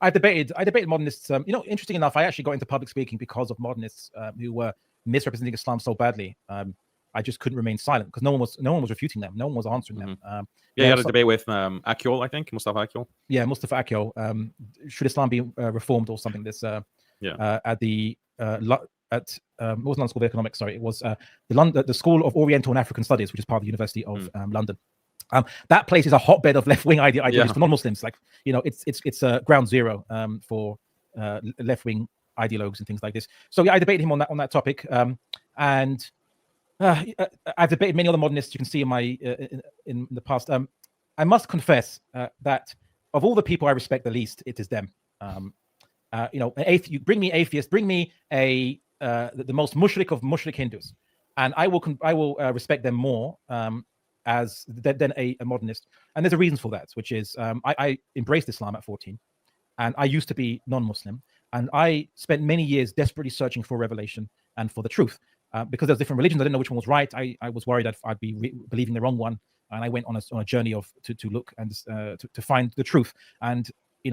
I debated modernists. Interesting enough, I actually got into public speaking because of modernists who were misrepresenting Islam so badly. I just couldn't remain silent because no one was refuting them. No one was answering them. You had a debate with Akyol, I think, Mustafa Akyol. Yeah, Mustafa Akyol. Should Islam be reformed or something? This at the what was London School of Economics? Sorry, it was the School of Oriental and African Studies, which is part of the University of London. That place is a hotbed of left-wing ideologies for non-Muslims. Like, it's ground zero for left-wing ideologues and things like this. So yeah, I debated him on that topic, and I've debated many other modernists. You can see in my in the past. I must confess that of all the people I respect the least, it is them. You bring me atheists, bring me the most mushrik of mushrik Hindus, and I will respect them more than a modernist. And there's a reason for that, which is I embraced Islam at 14, and I used to be non-Muslim, and I spent many years desperately searching for revelation and for the truth. Because there's different religions, I didn't know which one was right. I was worried I'd be believing the wrong one, and I went on a journey to look and to find the truth. And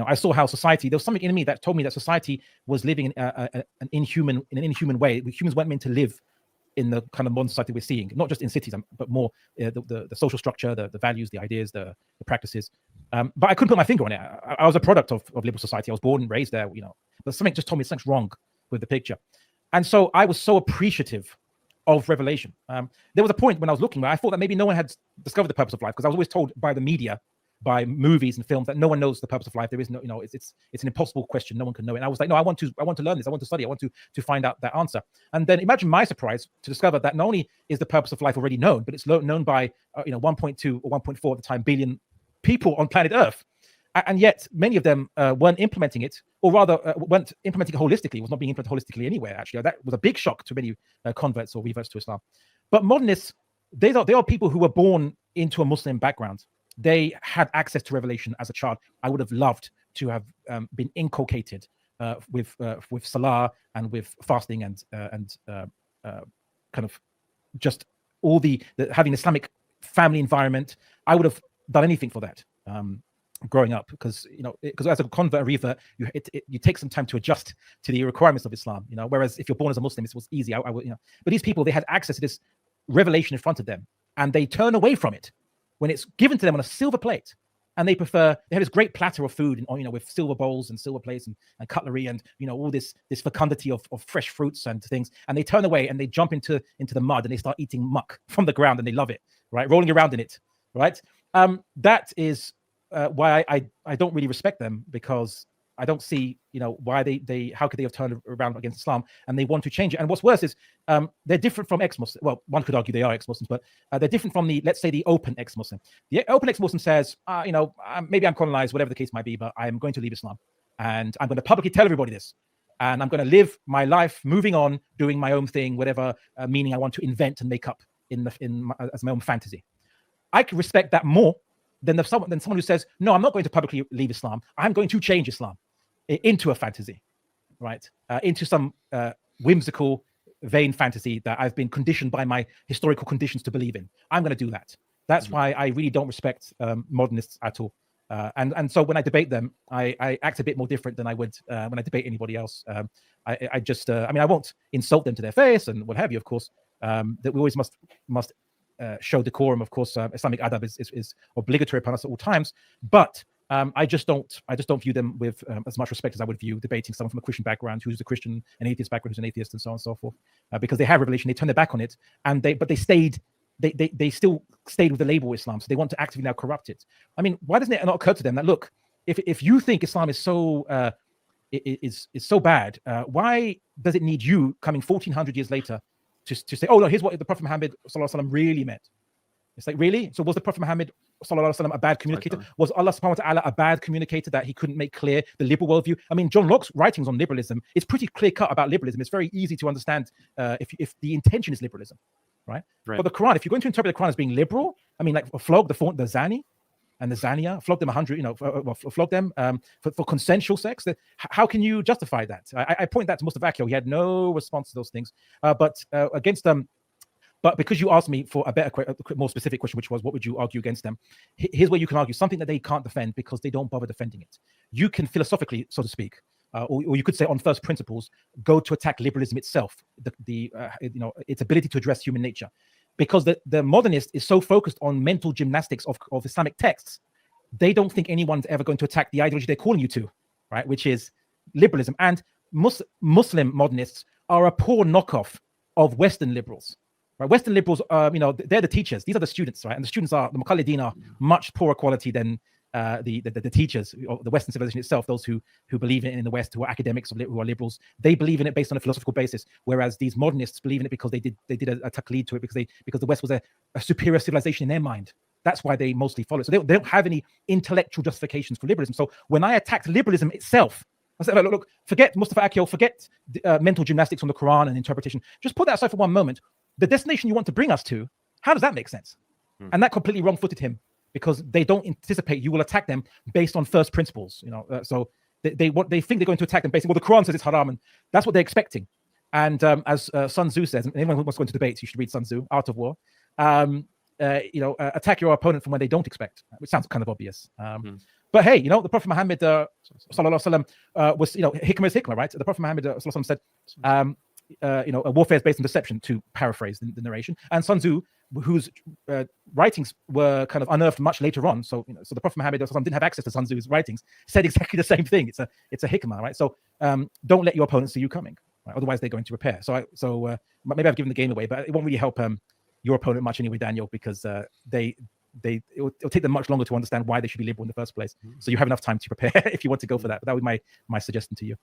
I saw how society, there was something in me that told me that society was living in an inhuman way. Humans weren't meant to live in the kind of modern society we're seeing, not just in cities, but more the social structure, the values, the ideas, the practices. But I couldn't put my finger on it. I was a product of liberal society. I was born and raised there, but something just told me something's wrong with the picture. And so I was so appreciative of revelation. There was a point when I was looking where I thought that maybe no one had discovered the purpose of life, because I was always told by the media, by movies and films, that no one knows the purpose of life. There is no, it's an impossible question. No one can know it. And I was like, no, I want to learn this. I want to study. I want to find out that answer. And then imagine my surprise to discover that not only is the purpose of life already known, but it's known by 1.2 or 1.4 at the time billion people on planet Earth. And yet many of them weren't implementing it, or rather weren't implementing it holistically. It was not being implemented holistically anywhere, actually. That was a big shock to many converts or reverts to Islam. But modernists, they are people who were born into a Muslim background. They had access to revelation as a child. I would have loved to have been inculcated with salah and with fasting and kind of just all the having Islamic family environment. I would have done anything for that. Growing up, because as a convert or revert, you take some time to adjust to the requirements of Islam. Whereas if you're born as a Muslim, it was easy. But these people, they had access to this revelation in front of them, and they turn away from it when it's given to them on a silver plate, and they have this great platter of food, with silver bowls and silver plates and cutlery and all this fecundity of fresh fruits and things, and they turn away and they jump into the mud and they start eating muck from the ground, and they love it, right? Rolling around in it, right? That is why I don't really respect them, because I don't see why how could they have turned around against Islam, and they want to change it. And what's worse is they're different from ex-Muslims. Well, one could argue they are ex-Muslims, but they're different from let's say the open ex-Muslim. The open ex-Muslim says, maybe I'm colonized, whatever the case might be, but I'm going to leave Islam, and I'm going to publicly tell everybody this, and I'm going to live my life moving on, doing my own thing, whatever meaning I want to invent and make up as my own fantasy. I can respect that more than someone who says, no, I'm not going to publicly leave Islam. I'm going to change Islam into a fantasy, right? Into some whimsical, vain fantasy that I've been conditioned by my historical conditions to believe in. I'm going to do that. That's why I really don't respect modernists at all. And so when I debate them, I act a bit more different than I would when I debate anybody else. I just, I won't insult them to their face and what have you, of course. That we always must show decorum. Of course, Islamic adab is obligatory upon us at all times. But I just don't view them with as much respect as I would view debating someone from a Christian background who's a Christian, an atheist background who's an atheist, and so on and so forth. Because they have revelation, they turn their back on it, and they still stayed with the label Islam, so they want to actively now corrupt it. I mean, why doesn't it not occur to them that, look, if you think Islam is so is so bad, why does it need you coming 1400 years later to say, oh no, here's what the Prophet Muhammad sallallahu alaihi wasallam really meant? It's like, really? So was the Prophet Muhammad sallallahu alaihi wasallam a bad communicator? Was Allah subhanahu wa ta'ala a bad communicator that he couldn't make clear the liberal worldview? I mean, John Locke's writings on liberalism, it's pretty clear cut about liberalism. It's very easy to understand if the intention is liberalism, right? But the Quran, if you're going to interpret the Quran as being liberal, I mean, like flog the Zani and the Zania, flog them 100, flog them for consensual sex. How can you justify that? I point that to Mustafa Akyol. He had no response to those things. But against But because you asked me for a more specific question, which was what would you argue against them? Here's where you can argue something that they can't defend because they don't bother defending it. You can philosophically, so to speak, or you could say on first principles, go to attack liberalism itself, its ability to address human nature, because the modernist is so focused on mental gymnastics of Islamic texts, they don't think anyone's ever going to attack the ideology they're calling you to, right? Which is liberalism. And Muslim modernists are a poor knockoff of Western liberals. Right? Western liberals, they're the teachers. These are the students, right? And the students the Muqallideen are much poorer quality than the teachers of the Western civilization itself. Those who believe in the West, who are academics, who are liberals, they believe in it based on a philosophical basis. Whereas these modernists believe in it because they did a taqlid to it because the West was a superior civilization in their mind. That's why they mostly follow it. So they don't have any intellectual justifications for liberalism. So when I attacked liberalism itself, I said, look, forget Mustafa Akyol, forget mental gymnastics on the Quran and interpretation. Just put that aside for one moment. The destination you want to bring us to, how does that make sense? And that completely wrong-footed him because they don't anticipate you will attack them based on first principles. So they think they're going to attack them based on, well, the Quran says it's haram, and that's what they're expecting. And as Sun Tzu says, and anyone who wants to go into debates, you should read Sun Tzu, Art of War. Attack your opponent from where they don't expect, which sounds kind of obvious. But hey, the Prophet Muhammad sallallahu alaihi wasallam was, hikmah is hikmah, right? The Prophet Muhammad sallallahu alaihi wasallam said, a warfare is based on deception, to paraphrase the narration. And Sun Tzu, whose writings were kind of unearthed much later on, so the Prophet Muhammad didn't have access to Sun Tzu's writings, said exactly the same thing. It's a hikmah, right? So don't let your opponents see you coming, right? Otherwise they're going to repair. So maybe I've given the game away, but it won't really help your opponent much anyway, Daniel, because it'll take them much longer to understand why they should be liberal in the first place. So you have enough time to prepare if you want to go for that. But that would be my suggestion to you.